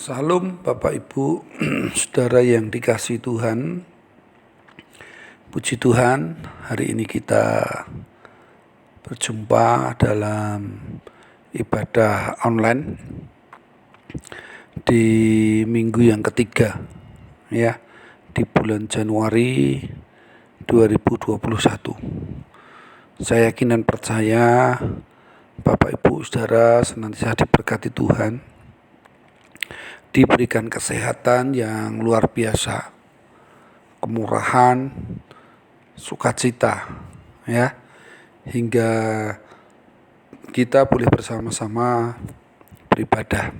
Salam Bapak Ibu, saudara yang dikasihi Tuhan. Puji Tuhan, hari ini kita berjumpa dalam ibadah online di minggu yang ketiga ya, di bulan Januari 2021. Saya yakin dan percaya Bapak Ibu saudara senantiasa diberkati Tuhan, diberikan kesehatan yang luar biasa, kemurahan, sukacita ya, hingga kita boleh bersama-sama beribadah.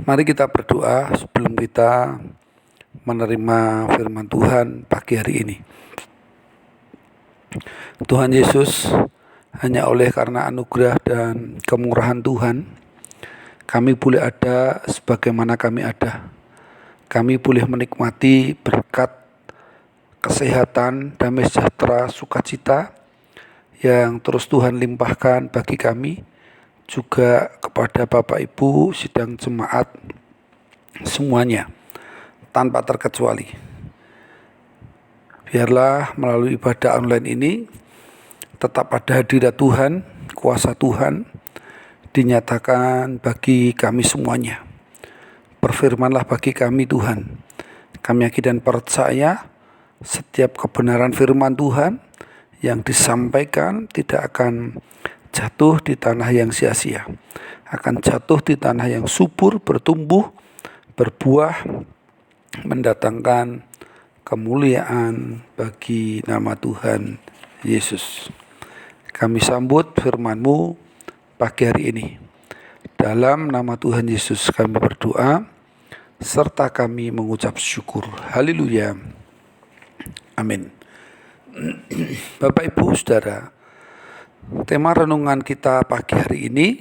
Mari kita berdoa sebelum kita menerima firman Tuhan pagi hari ini. Tuhan Yesus, hanya oleh karena anugerah dan kemurahan Tuhan kami boleh ada sebagaimana kami ada. Kami boleh menikmati berkat kesehatan, damai sejahtera, sukacita yang terus Tuhan limpahkan bagi kami, juga kepada Bapak Ibu sidang jemaat semuanya tanpa terkecuali. Biarlah melalui ibadah online ini tetap ada hadirat Tuhan, kuasa Tuhan dinyatakan bagi kami semuanya. Berfirmanlah bagi kami Tuhan. Kami yakin dan percaya setiap kebenaran firman Tuhan yang disampaikan tidak akan jatuh di tanah yang sia-sia, akan jatuh di tanah yang subur, bertumbuh, berbuah, mendatangkan kemuliaan bagi nama Tuhan Yesus. Kami sambut firman-Mu pagi hari ini. Dalam nama Tuhan Yesus kami berdoa, serta kami mengucap syukur. Haleluya. Amin. Bapak Ibu Saudara, tema renungan kita pagi hari ini,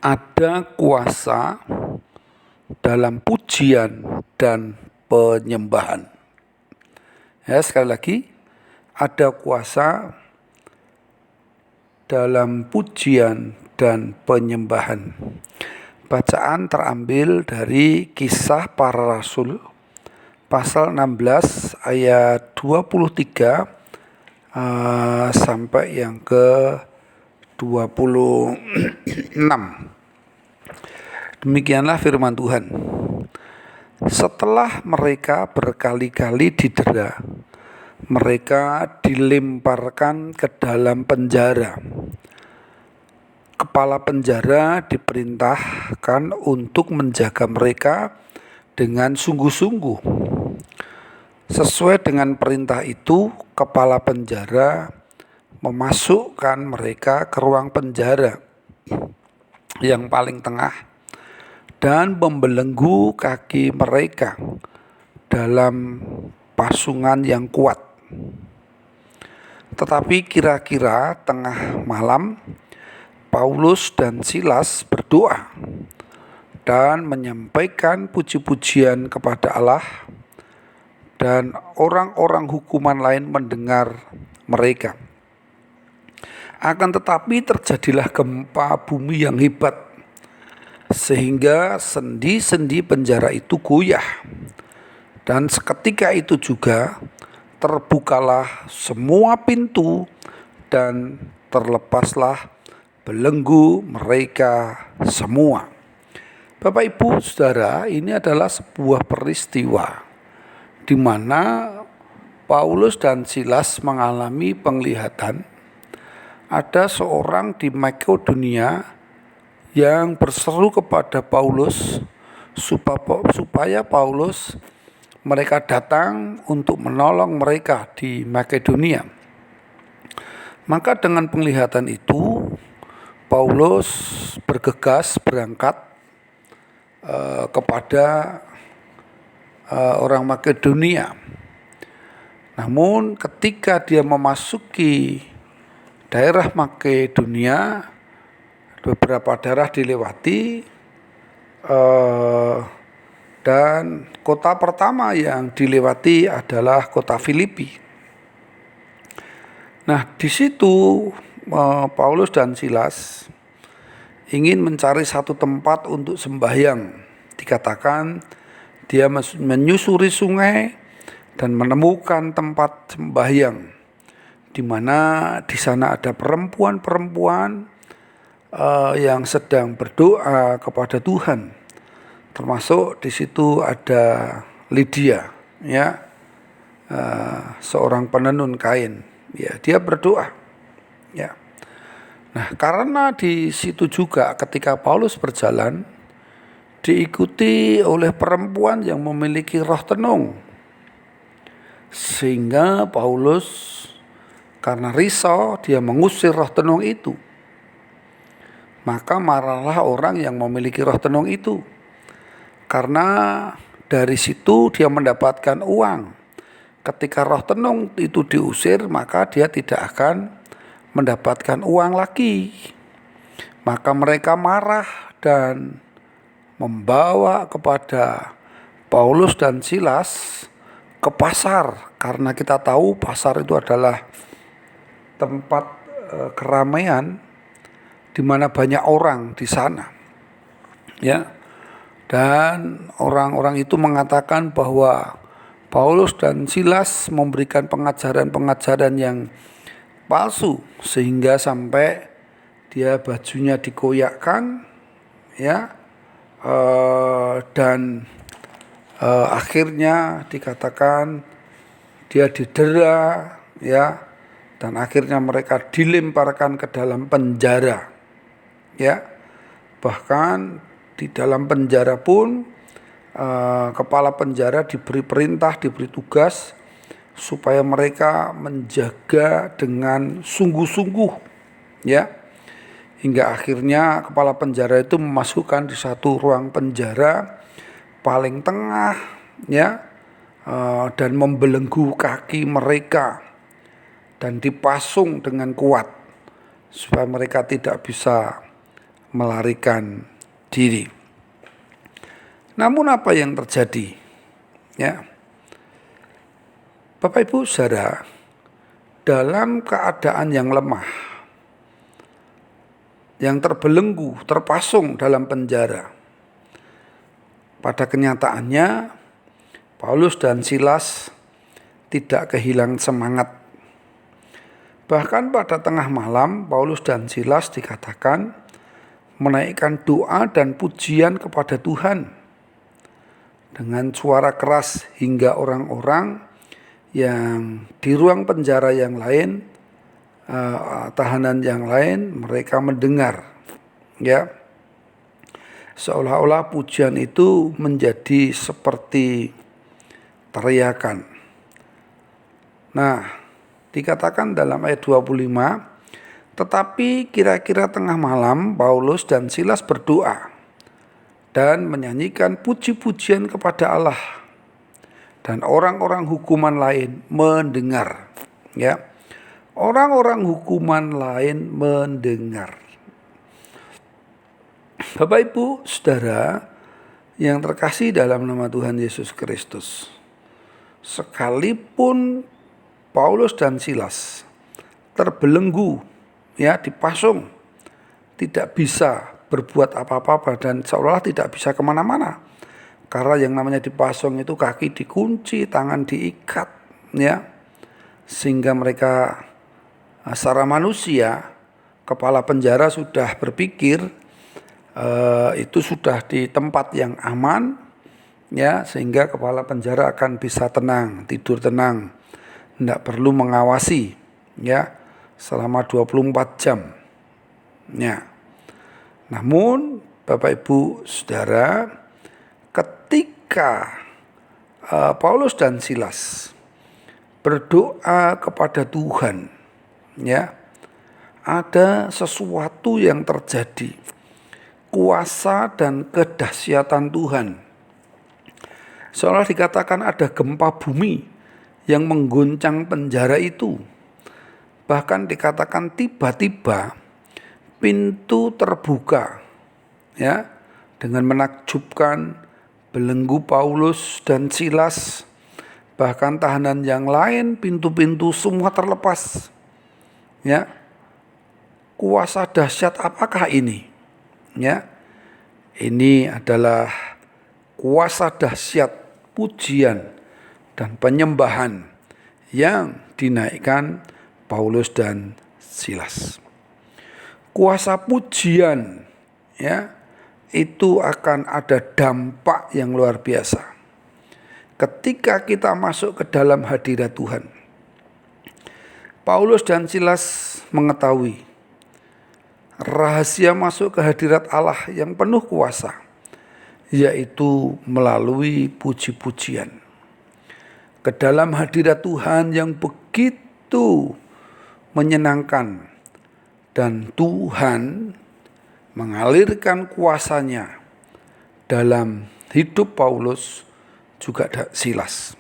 ada kuasa dalam pujian dan penyembahan. Ya, sekali lagi, ada kuasa dalam pujian dan penyembahan. Bacaan terambil dari Kisah Para Rasul pasal 16 ayat 23 sampai yang ke 26. Demikianlah firman Tuhan. Setelah mereka berkali-kali didera, mereka dilemparkan ke dalam penjara. Kepala penjara diperintahkan untuk menjaga mereka dengan sungguh-sungguh. Sesuai dengan perintah itu, kepala penjara memasukkan mereka ke ruang penjara yang paling tengah dan membelenggu kaki mereka dalam pasungan yang kuat. Tetapi kira-kira tengah malam, Paulus dan Silas berdoa dan menyampaikan puji-pujian kepada Allah, dan orang-orang hukuman lain mendengar mereka. Akan tetapi terjadilah gempa bumi yang hebat, sehingga sendi-sendi penjara itu goyah, dan seketika itu juga terbukalah semua pintu dan terlepaslah belenggu mereka semua. Bapak Ibu Saudara, ini adalah sebuah peristiwa di mana Paulus dan Silas mengalami penglihatan. Ada seorang di Makedonia yang berseru kepada Paulus supaya Paulus mereka datang untuk menolong mereka di Makedonia. Maka dengan penglihatan itu, Paulus bergegas berangkat kepada orang Makedonia. Namun ketika dia memasuki daerah Makedonia, beberapa daerah dilewati, dan kota pertama yang dilewati adalah kota Filipi. Nah, di situ Paulus dan Silas ingin mencari satu tempat untuk sembahyang. Dikatakan dia menyusuri sungai dan menemukan tempat sembahyang, di mana di sana ada perempuan-perempuan yang sedang berdoa kepada Tuhan. Termasuk di situ ada Lydia, ya, seorang penenun kain. Ya, dia berdoa. Ya. Nah, karena di situ juga ketika Paulus berjalan diikuti oleh perempuan yang memiliki roh tenung, sehingga Paulus karena risau dia mengusir roh tenung itu. Maka marahlah orang yang memiliki roh tenung itu, karena dari situ dia mendapatkan uang. Ketika roh tenung itu diusir, maka dia tidak akan mendapatkan uang lagi. Maka mereka marah dan membawa kepada Paulus dan Silas ke pasar, karena kita tahu pasar itu adalah tempat keramaian di mana banyak orang di sana. Ya. Dan orang-orang itu mengatakan bahwa Paulus dan Silas memberikan pengajaran-pengajaran yang palsu, sehingga sampai dia bajunya dikoyakkan, ya, dan akhirnya dikatakan dia didera, ya, dan akhirnya mereka dilemparkan ke dalam penjara, ya. Bahkan di dalam penjara pun kepala penjara diberi perintah, diberi tugas supaya mereka menjaga dengan sungguh-sungguh, ya, hingga akhirnya kepala penjara itu memasukkan di satu ruang penjara paling tengah, ya, dan membelenggu kaki mereka dan dipasung dengan kuat supaya mereka tidak bisa melarikan diri. Namun apa yang terjadi? Ya, Bapak Ibu Saudara, dalam keadaan yang lemah, yang terbelenggu, terpasung dalam penjara, pada kenyataannya Paulus dan Silas tidak kehilangan semangat. Bahkan pada tengah malam Paulus dan Silas dikatakan menaikkan doa dan pujian kepada Tuhan dengan suara keras, hingga orang-orang yang di ruang penjara yang lain, tahanan yang lain, mereka mendengar, ya, seolah-olah pujian itu menjadi seperti teriakan. Nah, dikatakan dalam ayat 25, tetapi kira-kira tengah malam Paulus dan Silas berdoa dan menyanyikan puji-pujian kepada Allah, dan orang-orang hukuman lain mendengar, ya. Orang-orang hukuman lain mendengar. Bapak Ibu Saudara yang terkasih dalam nama Tuhan Yesus Kristus, sekalipun Paulus dan Silas terbelenggu, ya, dipasung, tidak bisa berbuat apa-apa dan seolah tidak bisa kemana-mana, karena yang namanya dipasung itu kaki dikunci, tangan diikat, ya, sehingga mereka secara manusia, kepala penjara sudah berpikir itu sudah di tempat yang aman, ya, sehingga kepala penjara akan bisa tenang, tidur tenang, tidak perlu mengawasi, ya, selama 24 jam. Ya. Namun Bapak Ibu Saudara, ketika Paulus dan Silas berdoa kepada Tuhan, ya, ada sesuatu yang terjadi, kuasa dan kedahsyatan Tuhan. Seolah dikatakan ada gempa bumi yang mengguncang penjara itu. Bahkan dikatakan tiba-tiba pintu terbuka, ya, dengan menakjubkan belenggu Paulus dan Silas, bahkan tahanan yang lain, pintu-pintu semua terlepas. Ya, kuasa dahsyat apakah ini? Ya, ini adalah kuasa dahsyat pujian dan penyembahan yang dinaikkan Paulus dan Silas. Kuasa pujian, ya, itu akan ada dampak yang luar biasa ketika kita masuk ke dalam hadirat Tuhan. Paulus dan Silas mengetahui rahasia masuk ke hadirat Allah yang penuh kuasa, yaitu melalui puji-pujian. Ke dalam hadirat Tuhan yang begitu menyenangkan, dan Tuhan mengalirkan kuasanya dalam hidup Paulus juga Silas.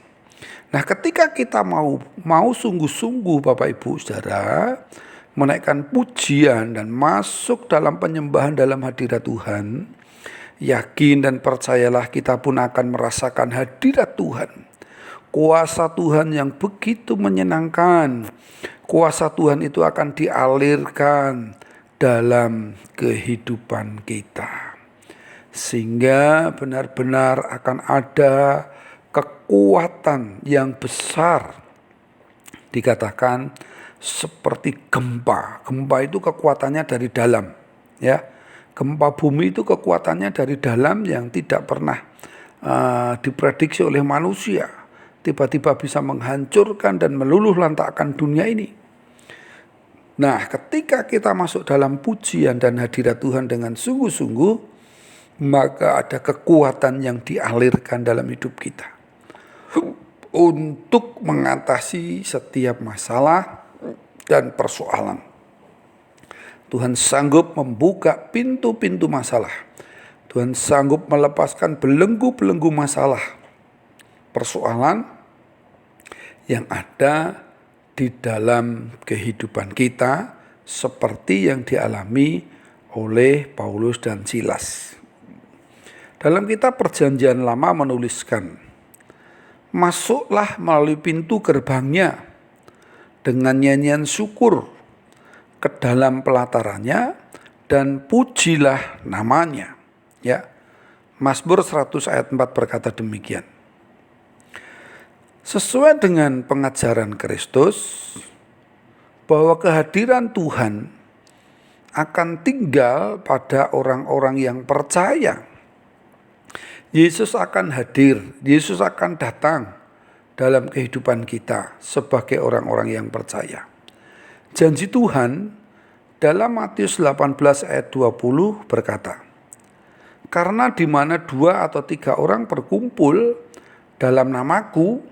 Nah, ketika kita mau sungguh-sungguh Bapak Ibu Saudara menaikkan pujian dan masuk dalam penyembahan dalam hadirat Tuhan, yakin dan percayalah kita pun akan merasakan hadirat Tuhan. Kuasa Tuhan yang begitu menyenangkan. Kuasa Tuhan itu akan dialirkan dalam kehidupan kita. Sehingga benar-benar akan ada kekuatan yang besar. Dikatakan seperti gempa. Gempa itu kekuatannya dari dalam, ya. Gempa bumi itu kekuatannya dari dalam yang tidak pernah diprediksi oleh manusia. Tiba-tiba bisa menghancurkan dan meluluh lantakkan dunia ini. Nah, ketika kita masuk dalam pujian dan hadirat Tuhan dengan sungguh-sungguh, maka ada kekuatan yang dialirkan dalam hidup kita untuk mengatasi setiap masalah dan persoalan. Tuhan sanggup membuka pintu-pintu masalah. Tuhan sanggup melepaskan belenggu-belenggu masalah, persoalan yang ada di dalam kehidupan kita seperti yang dialami oleh Paulus dan Silas. Dalam kitab Perjanjian Lama menuliskan, masuklah melalui pintu gerbangnya dengan nyanyian syukur ke dalam pelatarannya dan pujilah namanya. Ya, Mazmur 100 ayat 4 berkata demikian. Sesuai dengan pengajaran Kristus bahwa kehadiran Tuhan akan tinggal pada orang-orang yang percaya. Yesus akan hadir, Yesus akan datang dalam kehidupan kita sebagai orang-orang yang percaya. Janji Tuhan dalam Matius 18 ayat 20 berkata, karena di mana 2 atau 3 orang berkumpul dalam namaku,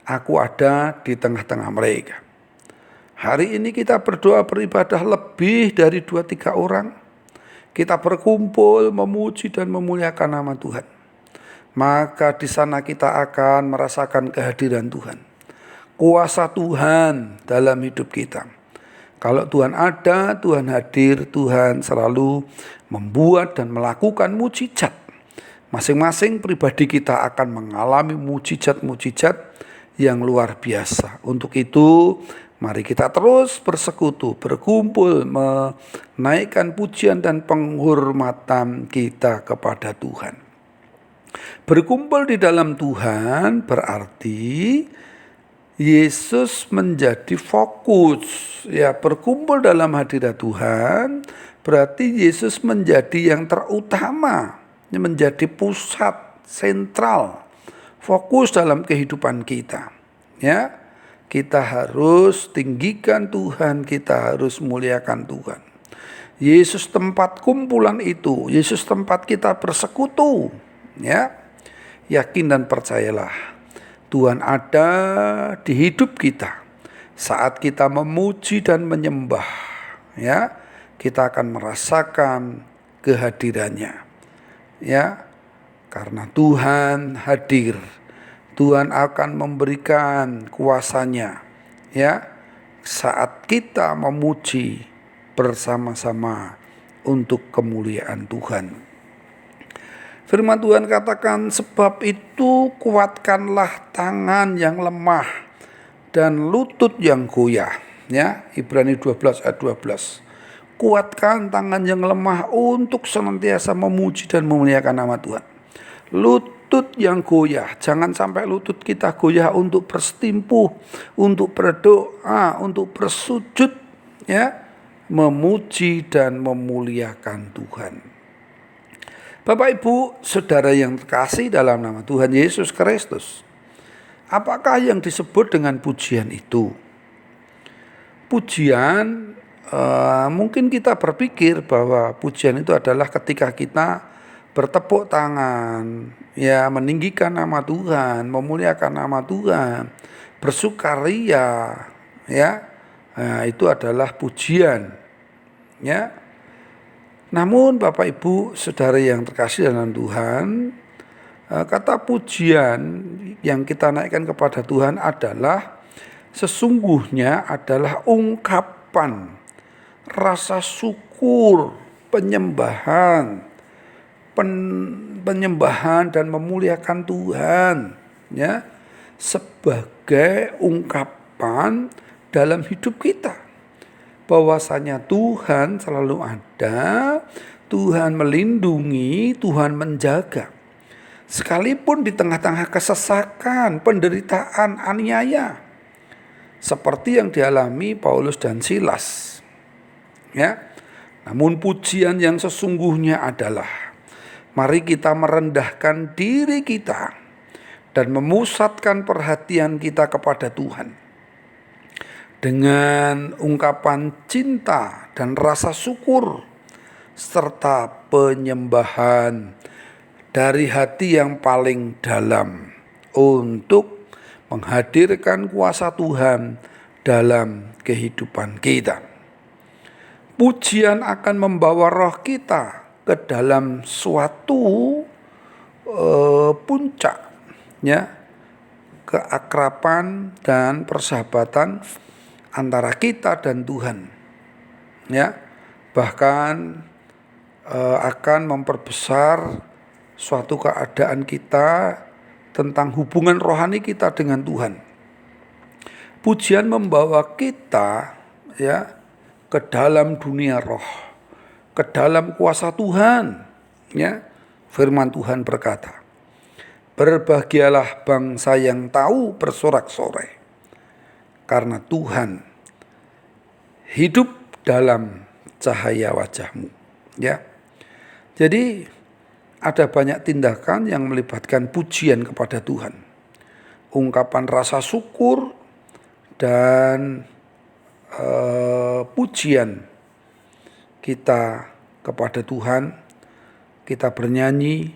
aku ada di tengah-tengah mereka. Hari ini kita berdoa beribadah lebih dari 2-3 orang. Kita berkumpul memuji dan memuliakan nama Tuhan. Maka di sana kita akan merasakan kehadiran Tuhan. Kuasa Tuhan dalam hidup kita. Kalau Tuhan ada, Tuhan hadir, Tuhan selalu membuat dan melakukan mujizat. Masing-masing pribadi kita akan mengalami mujizat-mujizat yang luar biasa. Untuk itu, mari kita terus bersekutu, berkumpul, menaikkan pujian dan penghormatan kita kepada Tuhan. Berkumpul di dalam Tuhan berarti Yesus menjadi fokus. Ya, berkumpul dalam hadirat Tuhan berarti Yesus menjadi yang terutama, menjadi pusat sentral, fokus dalam kehidupan kita. Ya, kita harus tinggikan Tuhan, kita harus muliakan Tuhan. Yesus tempat kumpulan itu, Yesus tempat kita bersekutu. Ya, yakin dan percayalah, Tuhan ada di hidup kita saat kita memuji dan menyembah. Ya, kita akan merasakan kehadirannya. Ya, karena Tuhan hadir, Tuhan akan memberikan kuasanya. Ya, saat kita memuji bersama-sama untuk kemuliaan Tuhan. Firman Tuhan katakan, sebab itu kuatkanlah tangan yang lemah dan lutut yang goyah. Ya, Ibrani 12 ayat 12. Kuatkan tangan yang lemah untuk senantiasa memuji dan memuliakan nama Tuhan. Lutut yang goyah, jangan sampai lutut kita goyah untuk bersetimpuh, untuk berdoa, untuk bersujud, ya, memuji dan memuliakan Tuhan. Bapak Ibu, saudara yang terkasih dalam nama Tuhan Yesus Kristus, apakah yang disebut dengan pujian itu? Pujian, mungkin kita berpikir bahwa pujian itu adalah ketika kita bertepuk tangan, ya, meninggikan nama Tuhan, memuliakan nama Tuhan, bersukaria, ya, itu adalah pujian, ya. Namun Bapak Ibu saudara yang terkasih dalam Tuhan, kata pujian yang kita naikkan kepada Tuhan adalah sesungguhnya adalah ungkapan rasa syukur, penyembahan dan memuliakan Tuhan, ya, sebagai ungkapan dalam hidup kita bahwasanya Tuhan selalu ada, Tuhan melindungi, Tuhan menjaga. Sekalipun di tengah-tengah kesesakan, penderitaan, aniaya, seperti yang dialami Paulus dan Silas, ya. Namun pujian yang sesungguhnya adalah mari kita merendahkan diri kita dan memusatkan perhatian kita kepada Tuhan dengan ungkapan cinta dan rasa syukur serta penyembahan dari hati yang paling dalam untuk menghadirkan kuasa Tuhan dalam kehidupan kita. Pujian akan membawa roh kita ke dalam suatu puncak, ya, keakraban dan persahabatan antara kita dan Tuhan, ya. Bahkan akan memperbesar suatu keadaan kita tentang hubungan rohani kita dengan Tuhan. Pujian membawa kita, ya, ke dalam dunia roh, ke dalam kuasa Tuhan, ya. Firman Tuhan berkata, berbahagialah bangsa yang tahu bersorak-sorai, karena Tuhan hidup dalam cahaya wajahmu, ya. Jadi ada banyak tindakan yang melibatkan pujian kepada Tuhan, ungkapan rasa syukur dan pujian kita kepada Tuhan. Kita bernyanyi,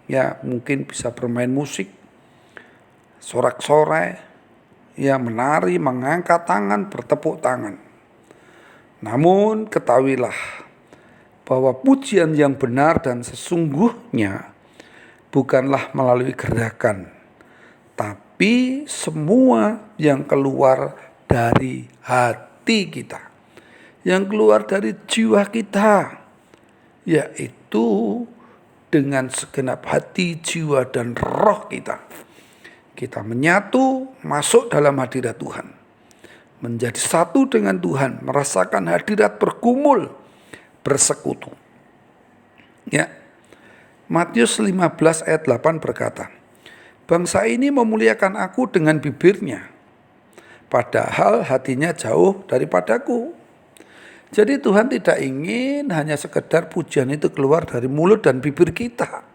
ya, mungkin bisa bermain musik, sorak-sorai, ya, menari, mengangkat tangan, bertepuk tangan. Namun ketahuilah bahwa pujian yang benar dan sesungguhnya bukanlah melalui gerakan, tapi semua yang keluar dari hati kita, yang keluar dari jiwa kita, yaitu dengan segenap hati, jiwa, dan roh kita. Kita menyatu masuk dalam hadirat Tuhan, menjadi satu dengan Tuhan, merasakan hadirat, bergumul, bersekutu. Ya. Matius 15 ayat 8 berkata, bangsa ini memuliakan aku dengan bibirnya, padahal hatinya jauh daripadaku. Jadi Tuhan tidak ingin hanya sekedar pujian itu keluar dari mulut dan bibir kita,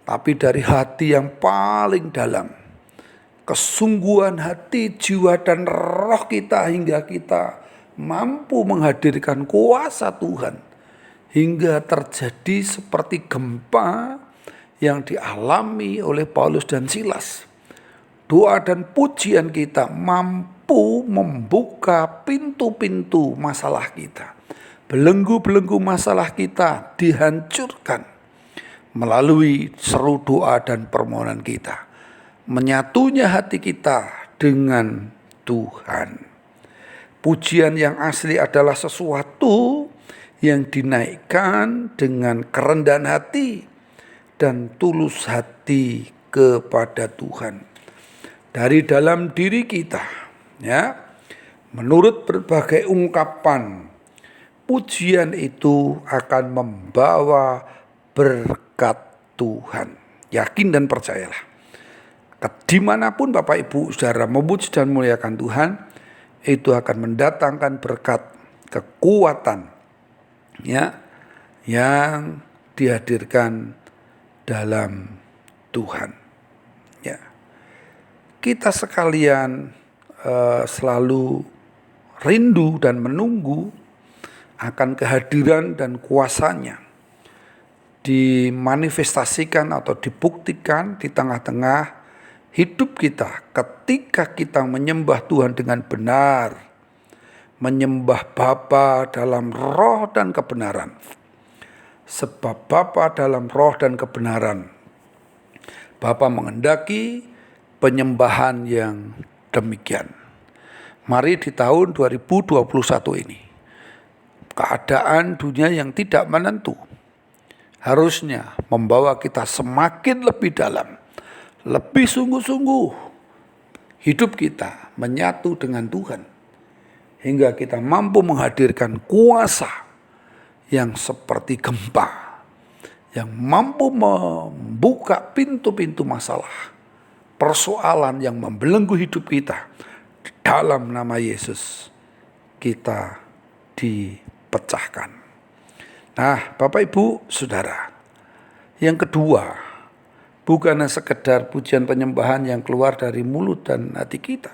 tapi dari hati yang paling dalam. Kesungguhan hati, jiwa, dan roh kita hingga kita mampu menghadirkan kuasa Tuhan hingga terjadi seperti gempa yang dialami oleh Paulus dan Silas. Doa dan pujian kita mampu membuka pintu-pintu masalah kita. Belenggu-belenggu masalah kita dihancurkan melalui seru doa dan permohonan kita. Menyatunya hati kita dengan Tuhan. Pujian yang asli adalah sesuatu yang dinaikkan dengan kerendahan hati dan tulus hati kepada Tuhan. Dari dalam diri kita, ya, menurut berbagai ungkapan, pujian itu akan membawa berkat Tuhan. Yakin dan percayalah. Dimanapun Bapak Ibu Saudara memuji dan memuliakan Tuhan, itu akan mendatangkan berkat, kekuatan, ya, yang dihadirkan dalam Tuhan. Ya, kita sekalian selalu rindu dan menunggu akan kehadiran dan kuasanya dimanifestasikan atau dibuktikan di tengah-tengah hidup kita ketika kita menyembah Tuhan dengan benar, menyembah Bapa dalam roh dan kebenaran. Sebab Bapa dalam roh dan kebenaran, Bapa mengendaki penyembahan yang demikian. Mari di tahun 2021 ini, keadaan dunia yang tidak menentu harusnya membawa kita semakin lebih dalam, lebih sungguh-sungguh hidup kita menyatu dengan Tuhan, hingga kita mampu menghadirkan kuasa yang seperti gempa, yang mampu membuka pintu-pintu masalah, persoalan yang membelenggu hidup kita. Dalam nama Yesus kita dipecahkan. Nah, Bapak Ibu Saudara, yang kedua, bukan sekedar pujian penyembahan yang keluar dari mulut dan hati kita,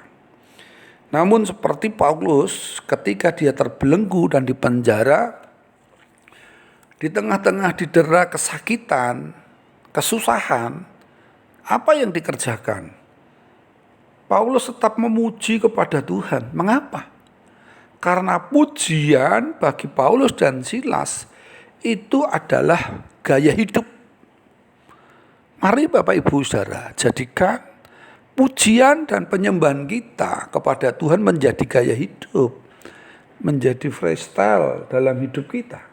namun seperti Paulus ketika dia terbelenggu dan dipenjara, di tengah-tengah didera kesakitan, kesusahan, apa yang dikerjakan? Paulus tetap memuji kepada Tuhan. Mengapa? Karena pujian bagi Paulus dan Silas itu adalah gaya hidup. Mari Bapak Ibu Saudara, jadikan pujian dan penyembahan kita kepada Tuhan menjadi gaya hidup, menjadi freestyle dalam hidup kita.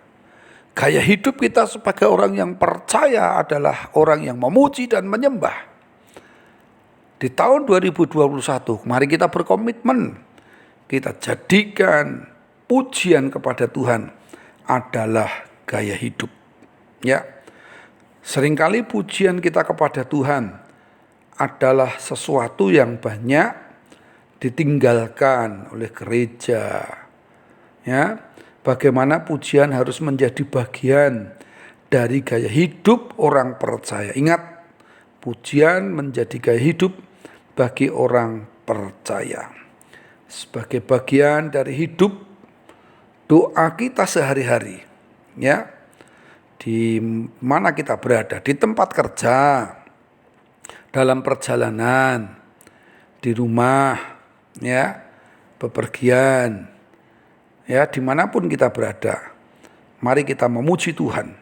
Gaya hidup kita sebagai orang yang percaya adalah orang yang memuji dan menyembah. Di tahun 2021, mari kita berkomitmen. Kita jadikan pujian kepada Tuhan adalah gaya hidup. Ya, seringkali pujian kita kepada Tuhan adalah sesuatu yang banyak ditinggalkan oleh gereja. Ya, bagaimana pujian harus menjadi bagian dari gaya hidup orang percaya. Ingat, pujian menjadi gaya hidup bagi orang percaya. Sebagai bagian dari hidup doa kita sehari-hari. Ya, di mana kita berada, di tempat kerja, dalam perjalanan, di rumah, ya, bepergian, ya, dimanapun kita berada, mari kita memuji Tuhan,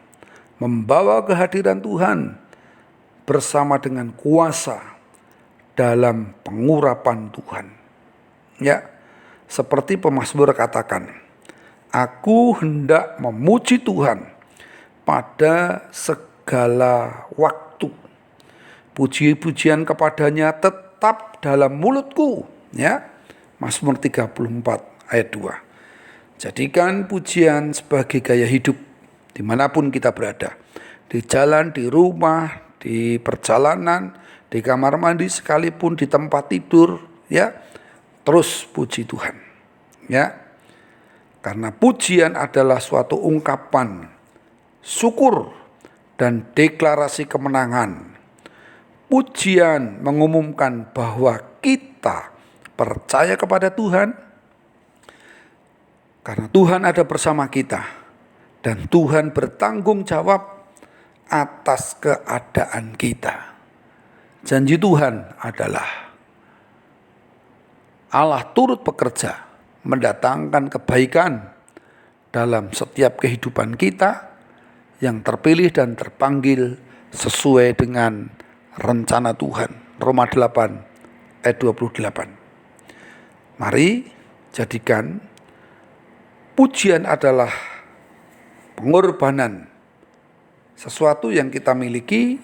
membawa kehadiran Tuhan bersama dengan kuasa dalam pengurapan Tuhan. Ya, seperti pemazmur katakan, aku hendak memuji Tuhan pada segala waktu. Puji-pujian kepadanya tetap dalam mulutku. Ya, Mazmur 34 ayat 2. Jadikan pujian sebagai gaya hidup dimanapun kita berada. Di jalan, di rumah, di perjalanan, di kamar mandi, sekalipun di tempat tidur, ya, terus puji Tuhan. Ya, karena pujian adalah suatu ungkapan syukur dan deklarasi kemenangan. Pujian mengumumkan bahwa kita percaya kepada Tuhan, karena Tuhan ada bersama kita, dan Tuhan bertanggung jawab atas keadaan kita. Janji Tuhan adalah Allah turut bekerja mendatangkan kebaikan dalam setiap kehidupan kita yang terpilih dan terpanggil sesuai dengan rencana Tuhan. Roma 8 ayat 28. Mari jadikan pujian adalah pengorbanan, sesuatu yang kita miliki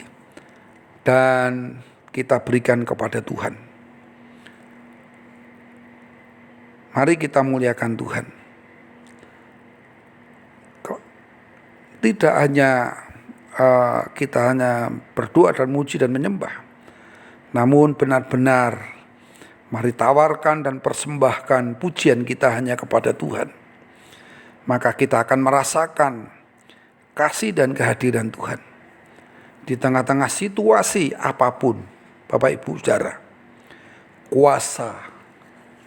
dan kita berikan kepada Tuhan. Mari kita muliakan Tuhan. tidak hanya kita hanya berdoa dan muji dan menyembah, namun benar-benar mari tawarkan dan persembahkan pujian kita hanya kepada Tuhan. Maka kita akan merasakan kasih dan kehadiran Tuhan di tengah-tengah situasi apapun. Bapak Ibu Saudara,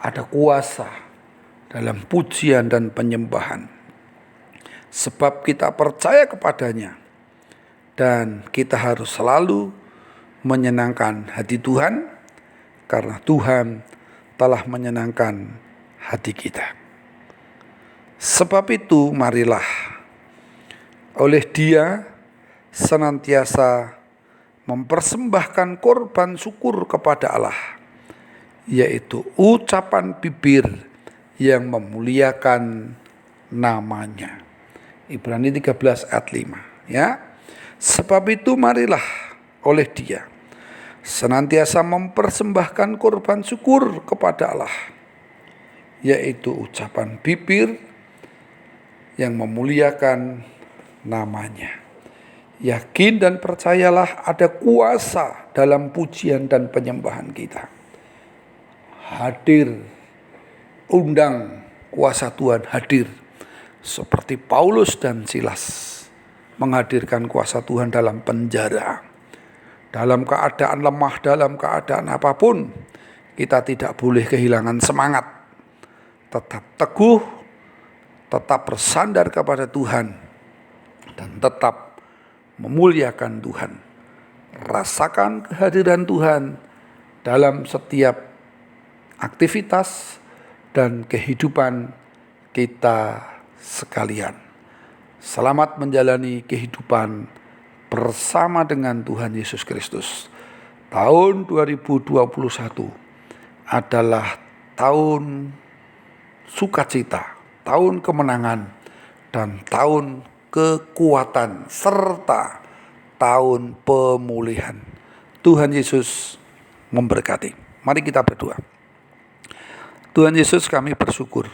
ada kuasa dalam pujian dan penyembahan. Sebab kita percaya kepadanya dan kita harus selalu menyenangkan hati Tuhan, karena Tuhan telah menyenangkan hati kita. Sebab itu marilah oleh Dia senantiasa mempersembahkan korban syukur kepada Allah, yaitu ucapan bibir yang memuliakan namanya. Ibrani 13 ayat 5 ya. Sebab itu marilah oleh Dia senantiasa mempersembahkan korban syukur kepada Allah, yaitu ucapan bibir yang memuliakan namanya. Yakin dan percayalah ada kuasa dalam pujian dan penyembahan kita. Hadir, undang kuasa Tuhan hadir. Seperti Paulus dan Silas menghadirkan kuasa Tuhan dalam penjara. Dalam keadaan lemah, dalam keadaan apapun, kita tidak boleh kehilangan semangat. Tetap teguh, tetap bersandar kepada Tuhan, dan tetap memuliakan Tuhan. Rasakan kehadiran Tuhan dalam setiap aktivitas dan kehidupan kita sekalian. Selamat menjalani kehidupan bersama dengan Tuhan Yesus Kristus. Tahun 2021 adalah tahun sukacita, tahun kemenangan, dan tahun kekuatan serta tahun pemulihan. Tuhan Yesus memberkati. Mari kita berdoa. Tuhan Yesus, kami bersyukur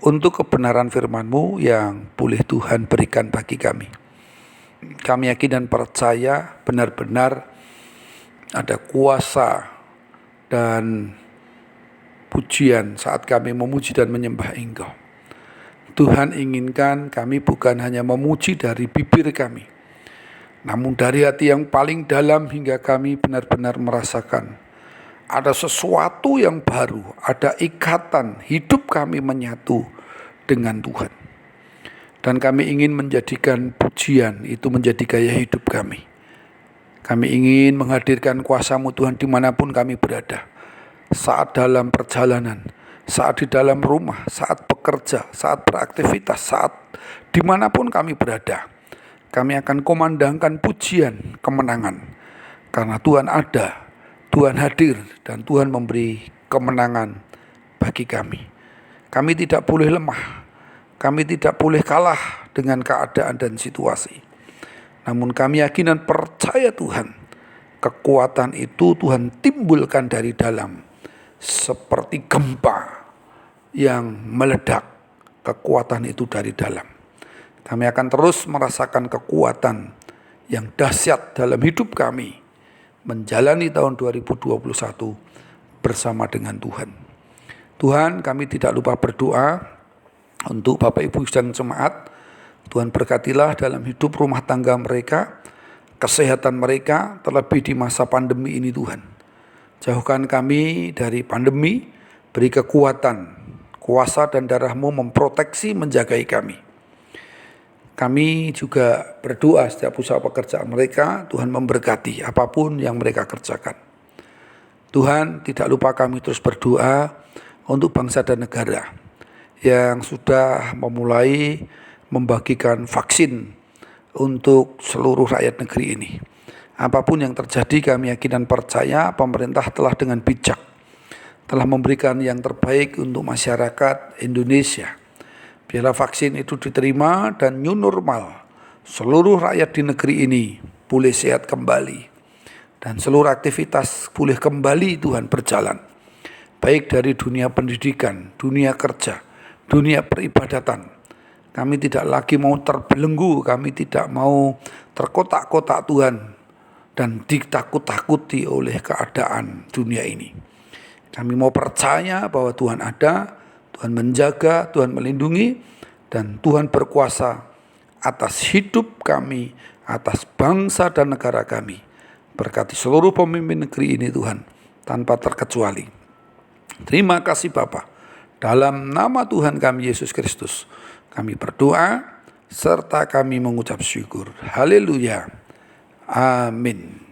untuk kebenaran firman-Mu yang boleh Tuhan berikan bagi kami. Kami yakin dan percaya benar-benar ada kuasa dan pujian saat kami memuji dan menyembah Engkau. Tuhan inginkan kami bukan hanya memuji dari bibir kami, namun dari hati yang paling dalam hingga kami benar-benar merasakan ada sesuatu yang baru, ada ikatan hidup kami menyatu dengan Tuhan. Dan kami ingin menjadikan pujian itu menjadi gaya hidup kami. Kami ingin menghadirkan kuasa-Mu Tuhan dimanapun kami berada. Saat dalam perjalanan, saat di dalam rumah, saat bekerja, saat beraktivitas, saat dimanapun kami berada, kami akan kumandangkan pujian kemenangan. Karena Tuhan ada, Tuhan hadir, dan Tuhan memberi kemenangan bagi kami. Kami tidak boleh lemah, kami tidak boleh kalah dengan keadaan dan situasi. Namun kami yakin dan percaya Tuhan, kekuatan itu Tuhan timbulkan dari dalam, seperti gempa yang meledak, kekuatan itu dari dalam. Kami akan terus merasakan kekuatan yang dahsyat dalam hidup kami, menjalani tahun 2021 bersama dengan Tuhan. Tuhan, kami tidak lupa berdoa untuk Bapak Ibu dan jemaat. Tuhan berkatilah dalam hidup rumah tangga mereka, kesehatan mereka, terlebih di masa pandemi ini Tuhan. Jauhkan kami dari pandemi, beri kekuatan, kuasa dan darah-Mu memproteksi, menjagai kami. Kami juga berdoa setiap usaha pekerjaan mereka, Tuhan memberkati apapun yang mereka kerjakan. Tuhan, tidak lupa kami terus berdoa untuk bangsa dan negara yang sudah memulai membagikan vaksin untuk seluruh rakyat negeri ini. Apapun yang terjadi, kami yakin dan percaya pemerintah telah dengan bijak telah memberikan yang terbaik untuk masyarakat Indonesia. Biarlah vaksin itu diterima dan new normal, seluruh rakyat di negeri ini boleh sehat kembali, dan seluruh aktivitas boleh kembali Tuhan berjalan, baik dari dunia pendidikan, dunia kerja, dunia peribadatan. Kami tidak lagi mau terbelenggu, kami tidak mau terkotak-kotak Tuhan dan ditakut-takuti oleh keadaan dunia ini. Kami mau percaya bahwa Tuhan ada, Tuhan menjaga, Tuhan melindungi, dan Tuhan berkuasa atas hidup kami, atas bangsa dan negara kami. Berkati seluruh pemimpin negeri ini Tuhan, tanpa terkecuali. Terima kasih Bapa. Dalam nama Tuhan kami Yesus Kristus, kami berdoa serta kami mengucap syukur. Haleluya. Amin.